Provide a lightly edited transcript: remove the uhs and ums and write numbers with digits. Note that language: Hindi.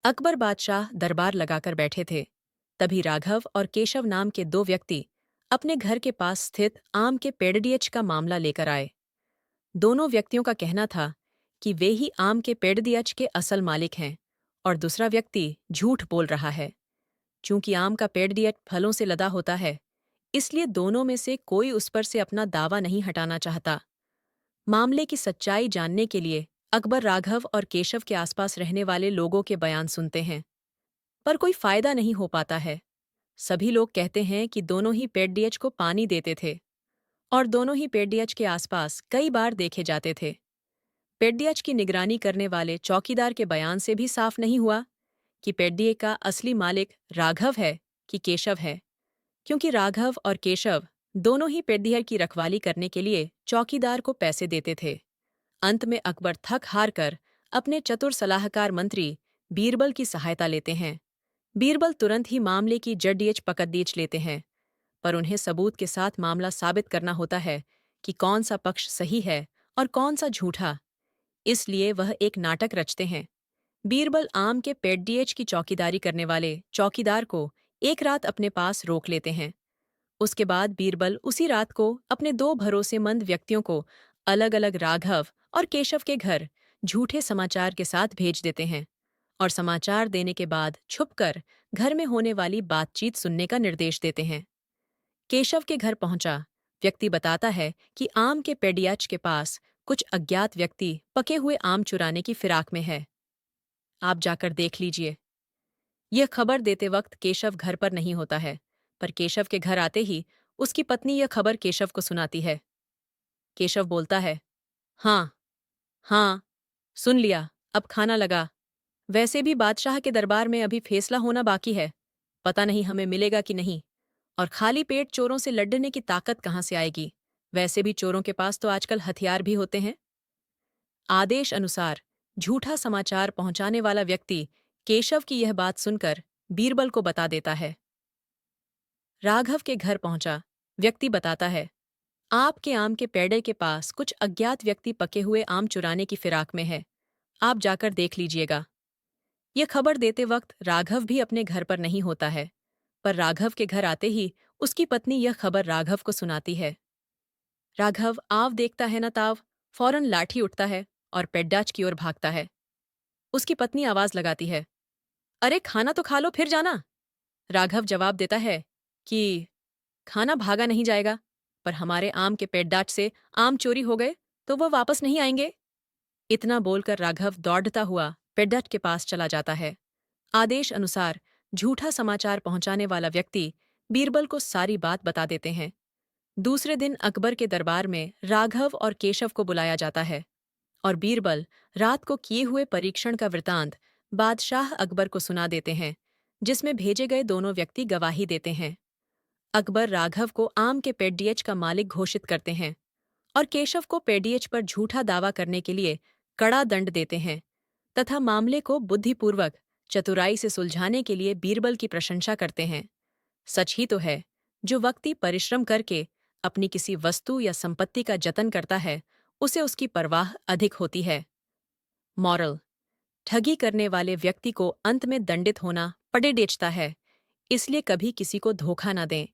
अकबर बादशाह दरबार लगाकर बैठे थे। तभी राघव और केशव नाम के दो व्यक्ति अपने घर के पास स्थित आम के पेड़डीएच का मामला लेकर आए। दोनों व्यक्तियों का कहना था कि वे ही आम के पेड़डीएच के असल मालिक हैं और दूसरा व्यक्ति झूठ बोल रहा है। चूंकि आम का पेड़डीएच फलों से लदा होता है, इसलिए दोनों में से कोई उस पर से अपना दावा नहीं हटाना चाहता। मामले की सच्चाई जानने के लिए अकबर राघव और केशव के आसपास रहने वाले लोगों के बयान सुनते हैं, पर कोई फायदा नहीं हो पाता है। सभी लोग कहते हैं कि दोनों ही पेड़डीएच को पानी देते थे और दोनों ही पेड़डीएच के आसपास कई बार देखे जाते थे। पेड़डीएच की निगरानी करने वाले चौकीदार के बयान से भी साफ नहीं हुआ कि पेड़डीए का असली मालिक राघव है कि केशव है, क्योंकि राघव और केशव दोनों ही पेड़डीए की रखवाली करने के लिए चौकीदार को पैसे देते थे। अंत में अकबर थक हार कर अपने चतुर सलाहकार मंत्री बीरबल की सहायता लेते हैं। बीरबल तुरंत ही मामले की जड़डीएच पकड़दीच लेते हैं, पर उन्हें सबूत के साथ मामला साबित करना होता है कि कौन सा पक्ष सही है और कौन सा झूठा। इसलिए वह एक नाटक रचते हैं। बीरबल आम के पेड़डीएच की चौकीदारी करने वाले चौकीदार को एक रात अपने पास रोक लेते हैं। उसके बाद बीरबल उसी रात को अपने दो भरोसेमंद व्यक्तियों को अलग अलग राघव और केशव के घर झूठे समाचार के साथ भेज देते हैं और समाचार देने के बाद छुपकर घर में होने वाली बातचीत सुनने का निर्देश देते हैं। केशव के घर पहुंचा व्यक्ति बताता है कि आम के पेड़ियाच के पास कुछ अज्ञात व्यक्ति पके हुए आम चुराने की फिराक में है। आप जाकर देख लीजिए। यह खबर देते वक्त केशव घर पर नहीं होता है, पर केशव के घर आते ही उसकी पत्नी यह खबर केशव को सुनाती है। केशव बोलता है, हाँ, हाँ, सुन लिया, अब खाना लगा। वैसे भी बादशाह के दरबार में अभी फैसला होना बाकी है। पता नहीं हमें मिलेगा कि नहीं। और खाली पेट चोरों से लड़ने की ताकत कहाँ से आएगी? वैसे भी चोरों के पास तो आजकल हथियार भी होते हैं। आदेश अनुसार झूठा समाचार पहुंचाने वाला व्यक्ति केशव की यह बात सुनकर बीरबल को बता देता है। राघव के घर पहुंचा व्यक्ति बताता है, आपके आम के पेड़े के पास कुछ अज्ञात व्यक्ति पके हुए आम चुराने की फिराक में है। आप जाकर देख लीजिएगा। यह खबर देते वक्त राघव भी अपने घर पर नहीं होता है, पर राघव के घर आते ही उसकी पत्नी यह खबर राघव को सुनाती है। राघव आव देखता है न ताव, फौरन लाठी उठता है और पेड्डाच की ओर भागता है। उसकी पत्नी आवाज लगाती है, अरे खाना तो खा लो फिर जाना। राघव जवाब देता है कि खाना भागा नहीं जाएगा, पर हमारे आम के पेड्डाच से आम चोरी हो गए तो वह वापस नहीं आएंगे। इतना बोलकर राघव दौड़ता हुआ पेड्डाच के पास चला जाता है। आदेश अनुसार झूठा समाचार पहुंचाने वाला व्यक्ति बीरबल को सारी बात बता देते हैं। दूसरे दिन अकबर के दरबार में राघव और केशव को बुलाया जाता है और बीरबल रात को किए हुए परीक्षण का वृतांत बादशाह अकबर को सुना देते हैं, जिसमें भेजे गए दोनों व्यक्ति गवाही देते हैं। अकबर राघव को आम के पेड़डीएच का मालिक घोषित करते हैं और केशव को पेड़डीएच पर झूठा दावा करने के लिए कड़ा दंड देते हैं तथा मामले को बुद्धिपूर्वक चतुराई से सुलझाने के लिए बीरबल की प्रशंसा करते हैं। सच ही तो है, जो व्यक्ति परिश्रम करके अपनी किसी वस्तु या संपत्ति का जतन करता है, उसे उसकी परवाह अधिक होती है। मॉरल: ठगी करने वाले व्यक्ति को अंत में दंडित होना पड़े डेचता है, इसलिए कभी किसी को धोखा न दें।